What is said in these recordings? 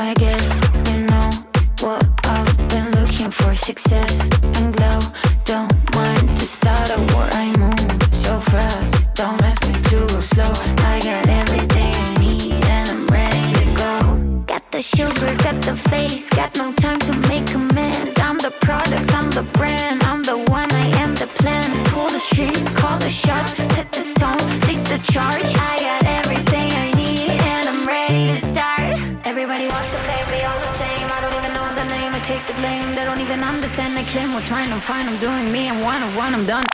I guess you know what I've been looking for. Success and glow. Don't mind to start a war. I move so fast. Don't ask me to go slow. I got everything I need and I'm ready to go. Got the sugar, got the face, got no time to make amends. I'm the product, I'm the brand, I'm the one, I am the plan. Pull the strings, call the shots, set the tone, lead the charge. I got everything I need and I'm ready to start. Everybody wants the fame, we all the same. I don't even know the name, I take the blame. They don't even understand, they claim what's mine. I'm fine, I'm doing me, and one of one, I'm done.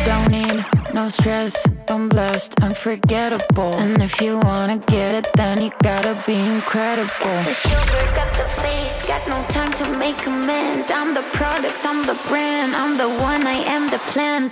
Don't need no stress, I'm blessed, unforgettable. And if you wanna get it, then you gotta be incredible. Got the sugar, got the face, got no time to make amends. I'm the product, I'm the brand, I'm the one, I am the plan.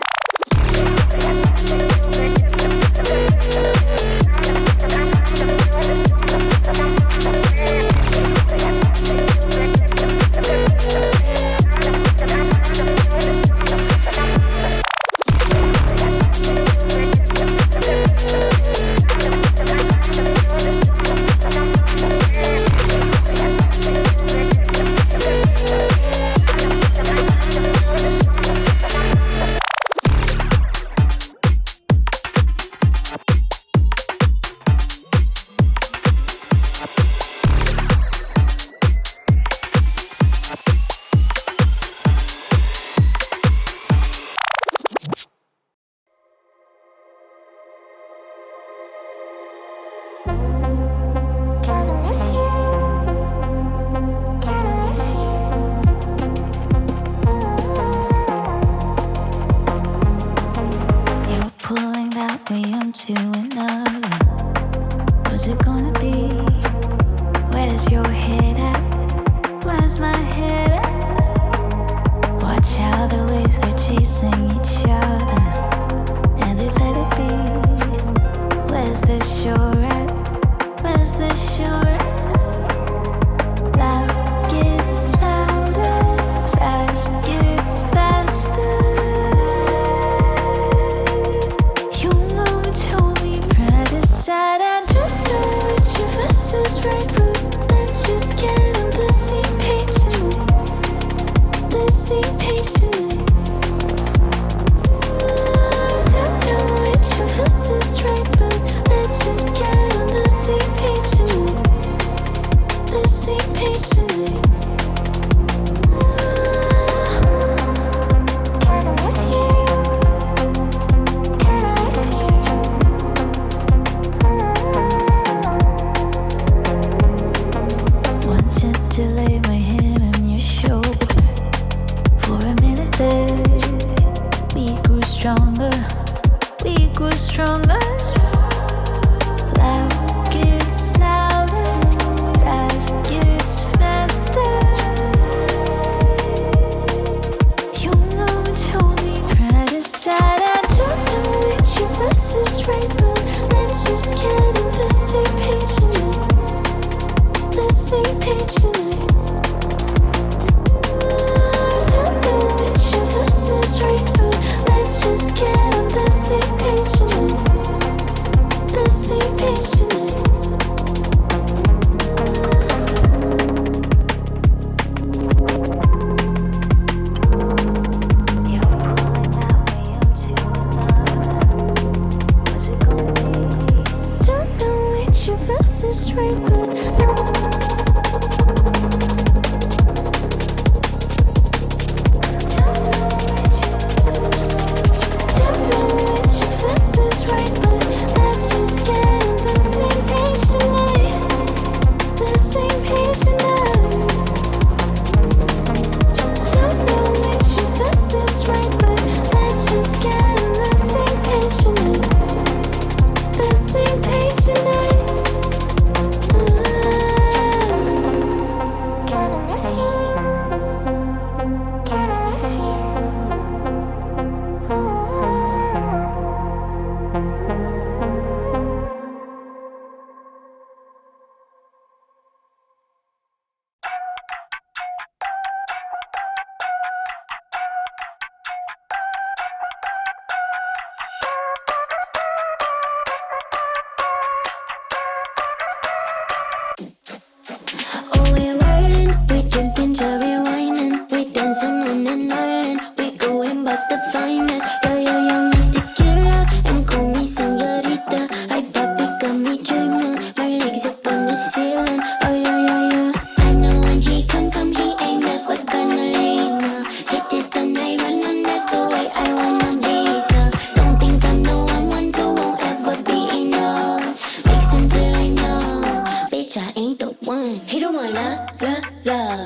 on an island. We going but the finest. Yeah, yeah, young Miss Tequila and call me señorita. I pop it, got me dreaming. My legs up on the ceiling. Oh yeah, yeah, yeah. I know when he come, he ain't never gonna leave. No. Hit it the night run, and that's the way I wanna be. So don't think I'm the one to won't ever be enough. Mixing till I know, bitch, I ain't the one. He don't want love.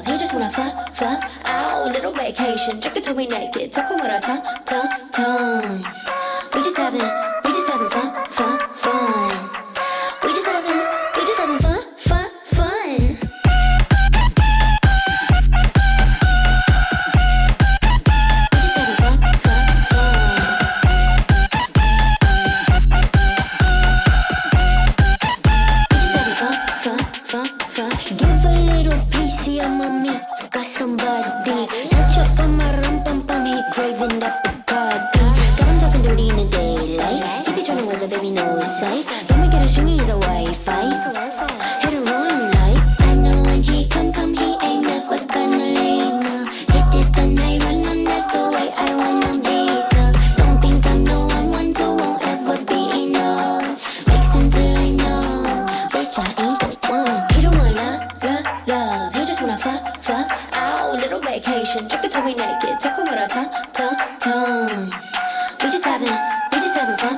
He just wanna fuck. Ow, little vacation. Drink it till we naked. Talking with our tongues. We just having fun. We just having fun. Give a little piece of my meat, got somebody. Touch up on my rum pum pum, he craving that Bacardi. Got him talking dirty in the daylight. He be trying to weather, baby, no sight. Don't make it a stringy, he's a Wi-Fi. Hit a run like I know when he come, he ain't never gonna leave. No, hit it the night run, and that's the way I wanna be. So don't think I'm the one to won't ever be enough. Mixing till I know, bitch, I ain't the one. He don't want love. He just wanna fuck. Ow, little vacation. Drink it till we naked. Talking with our tongues. We just having fun. We just having fun.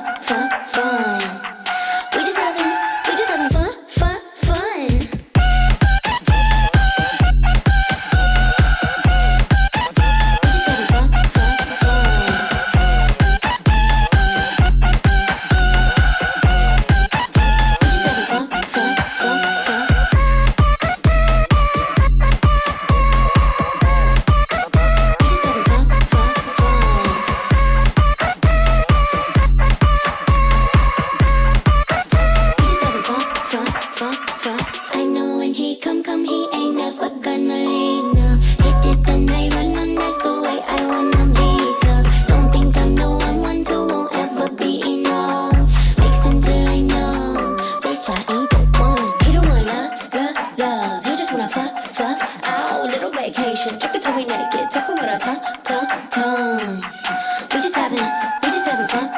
I know when he come, he ain't never gonna leave. No, hit it the night run, and that's the way I wanna be. So don't think I'm the one to won't ever be enough. Mixing till I know, bitch, I ain't the one. He don't want love. He just wanna fuck. Ow, little vacation. Drink it till we naked. Talking with our tongues. We just having fun. We just having fun.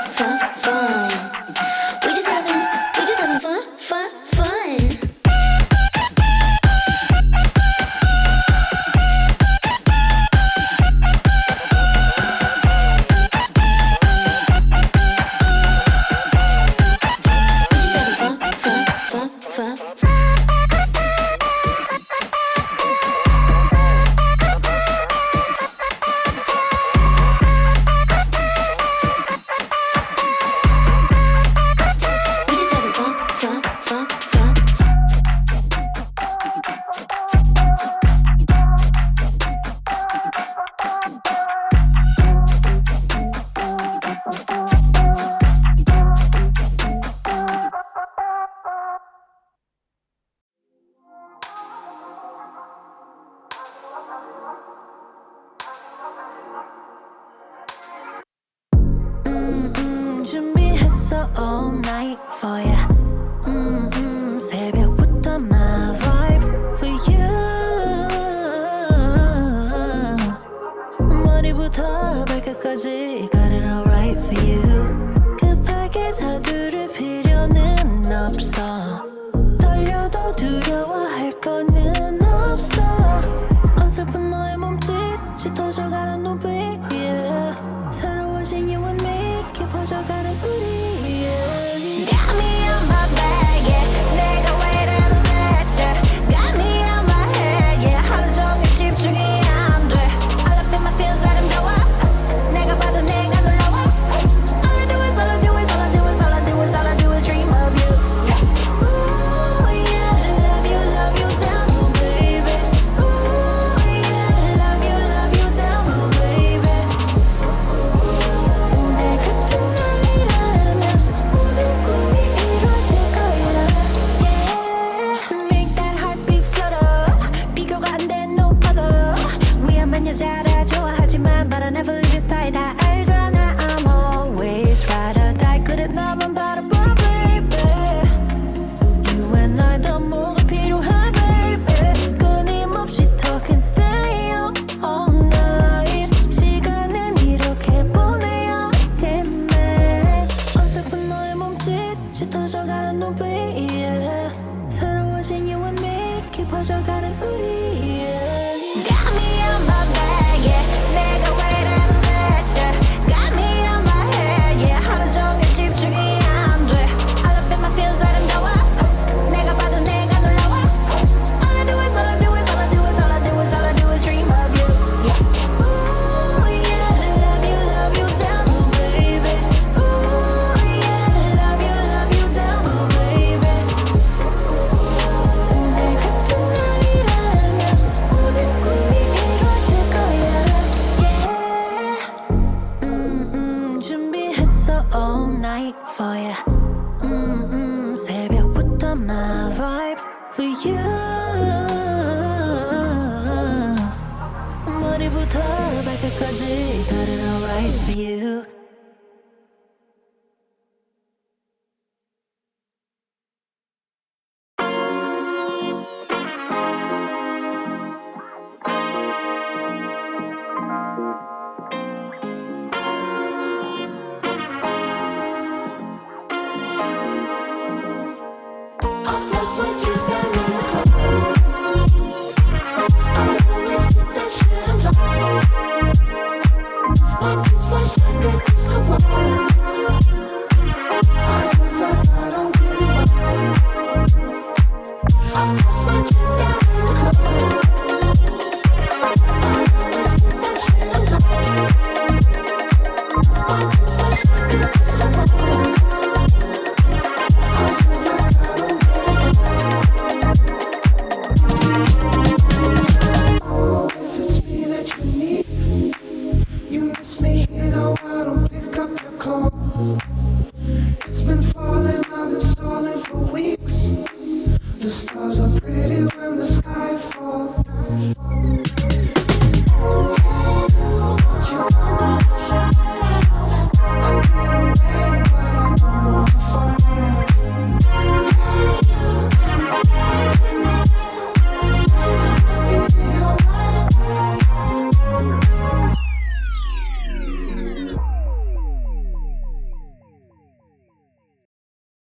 준비했어 all night for ya. 새벽부터 my vibes for you. 머리부터 발끝까지 got it all right for you. 급하게 서두를 필요는 없어. 떨려도 두려워할 거는 없어. 어설픈 너의 몸짓 짙어져가는 눈빛 yeah. 새로워진 you and me 깊어져가는 우리 yeah. Got me on my bag yeah. 내가 왜 이래도 대체 Got me on my head yeah. 하루 종일 집중이 안 돼 All up in my feels 아름다워 내가 봐도 내가 놀라워 All I do is all I do is all I do is all I do is all I do is dream of you yeah. Ooh yeah love you down oh baby Ooh yeah love you down oh baby 오늘 같은 날이라 for ya. 새벽부터 my vibes for you. 머리부터 발끝까지 got it alright for you.